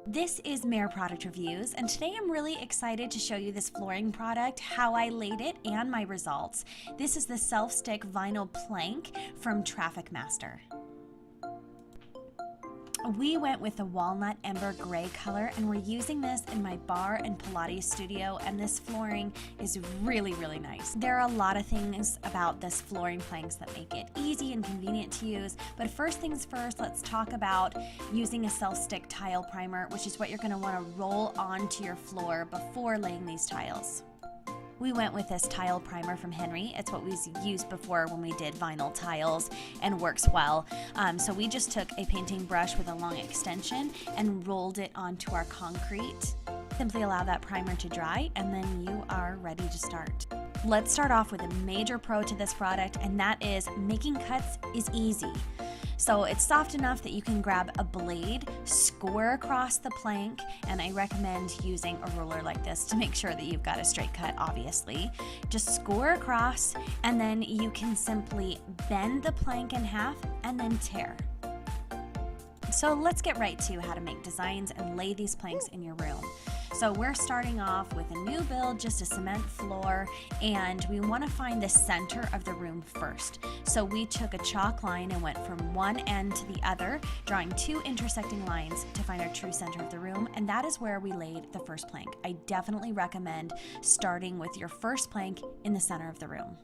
This is Mare Product Reviews, and today I'm really excited to show you this flooring product, how I laid it, and my results. This is the self-stick vinyl plank from Traffic Master. We went with the walnut ember gray color, and we're using this in my bar and Pilates studio, and this flooring is really nice. There are a lot of things about this flooring planks that make it easy and convenient to use, but first things first, let's talk about using a self-stick tile primer, which is what you're going to want to roll onto your floor before laying these tiles. We went with this tile primer from Henry. It's what we used before when we did vinyl tiles and works well. So we just took a painting brush with a long extension and rolled it onto our concrete. Simply allow that primer to dry and then you are ready to start. Let's start off with a major pro to this product, and that is making cuts is easy. So it's soft enough that you can grab a blade, score across the plank, and I recommend using a ruler like this to make sure that you've got a straight cut, obviously. Just score across, and then you can simply bend the plank in half and then tear. So let's get right to how to make designs and lay these planks in your room. So we're starting off with a new build, just a cement floor, and we want to find the center of the room first. So we took a chalk line and went from one end to the other, drawing two intersecting lines to find our true center of the room, and that is where we laid the first plank. I definitely recommend starting with your first plank in the center of the room.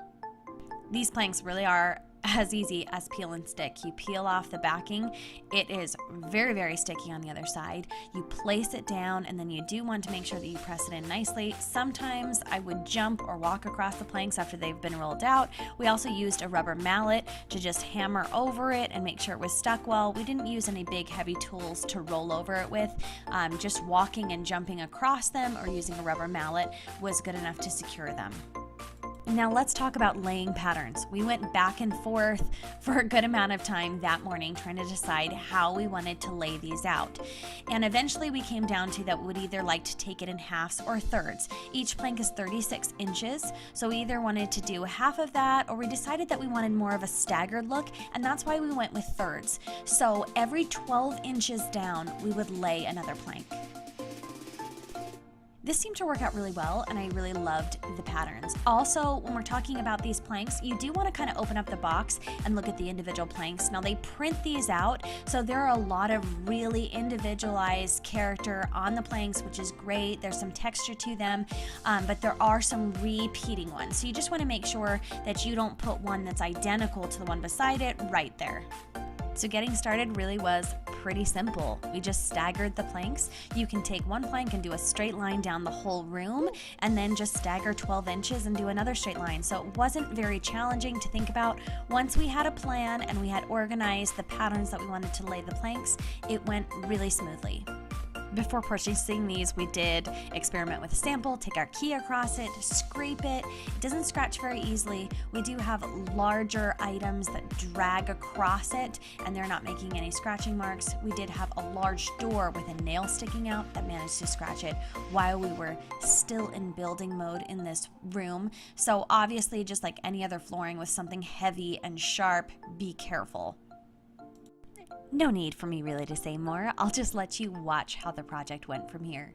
These planks really are as easy as peel and stick. You peel off the backing. It is very sticky on the other side. You place it down, and then you do want to make sure that you press it in nicely. Sometimes I would jump or walk across the planks after they've been rolled out. We also used a rubber mallet to just hammer over it and make sure it was stuck well. We didn't use any big heavy tools to roll over it with. Just walking and jumping across them or using a rubber mallet was good enough to secure them. Now let's talk about laying patterns. We went back and forth for a good amount of time that morning trying to decide how we wanted to lay these out. And eventually we came down to that we would either like to take it in halves or thirds. Each plank is 36 inches, so we either wanted to do half of that, or we decided that we wanted more of a staggered look, and that's why we went with thirds. So every 12 inches down, we would lay another plank. This seemed to work out really well, and I really loved the patterns. Also, when we're talking about these planks, you do want to kind of open up the box and look at the individual planks. Now, they print these out, so there are a lot of really individualized character on the planks, which is great. There's some texture to them, but there are some repeating ones. So you just want to make sure that you don't put one that's identical to the one beside it right there. So getting started really was pretty simple. We just staggered the planks. You can take one plank and do a straight line down the whole room, and then just stagger 12 inches and do another straight line. So it wasn't very challenging to think about. Once we had a plan and we had organized the patterns that we wanted to lay the planks, it went really smoothly. Before purchasing these, we did experiment with a sample, take our key across it, scrape it. It doesn't scratch very easily. We do have larger items that drag across it, and they're not making any scratching marks. We did have a large door with a nail sticking out that managed to scratch it while we were still in building mode in this room. So obviously, just like any other flooring with something heavy and sharp, be careful. No need for me really to say more. I'll just let you watch how the project went from here.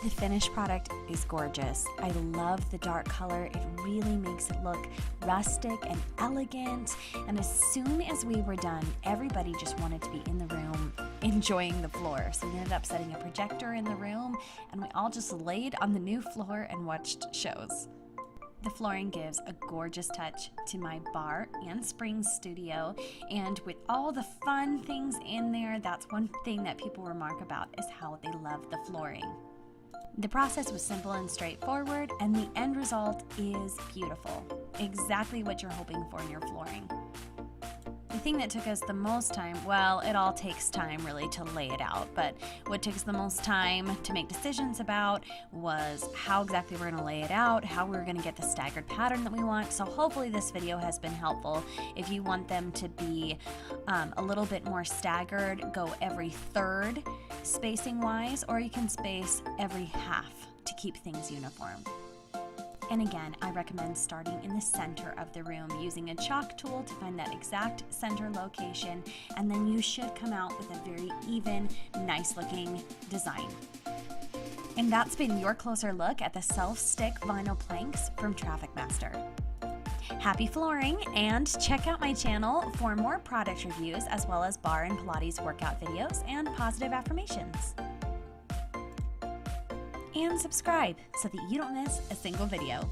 The finished product is gorgeous. I love the dark color. It really makes it look rustic and elegant. And as soon as we were done, everybody just wanted to be in the room enjoying the floor. So we ended up setting a projector in the room and we all just laid on the new floor and watched shows. The flooring gives a gorgeous touch to my bar and springs studio, and with all the fun things in there, that's one thing that people remark about is how they love the flooring. The process was simple and straightforward, and the end result is beautiful. Exactly what you're hoping for in your flooring. The thing that took us the most time, well, it all takes time really to lay it out, but what took us the most time to make decisions about was how exactly we're going to lay it out, how we're going to get the staggered pattern that we want. So hopefully this video has been helpful. If you want them to be a little bit more staggered, go every third spacing wise, or you can space every half to keep things uniform. And again, I recommend starting in the center of the room using a chalk tool to find that exact center location, and then you should come out with a very even, nice looking design. And that's been your closer look at the self-stick vinyl planks from Traffic Master. Happy flooring, and check out my channel for more product reviews as well as bar and Pilates workout videos and positive affirmations. And subscribe so that you don't miss a single video.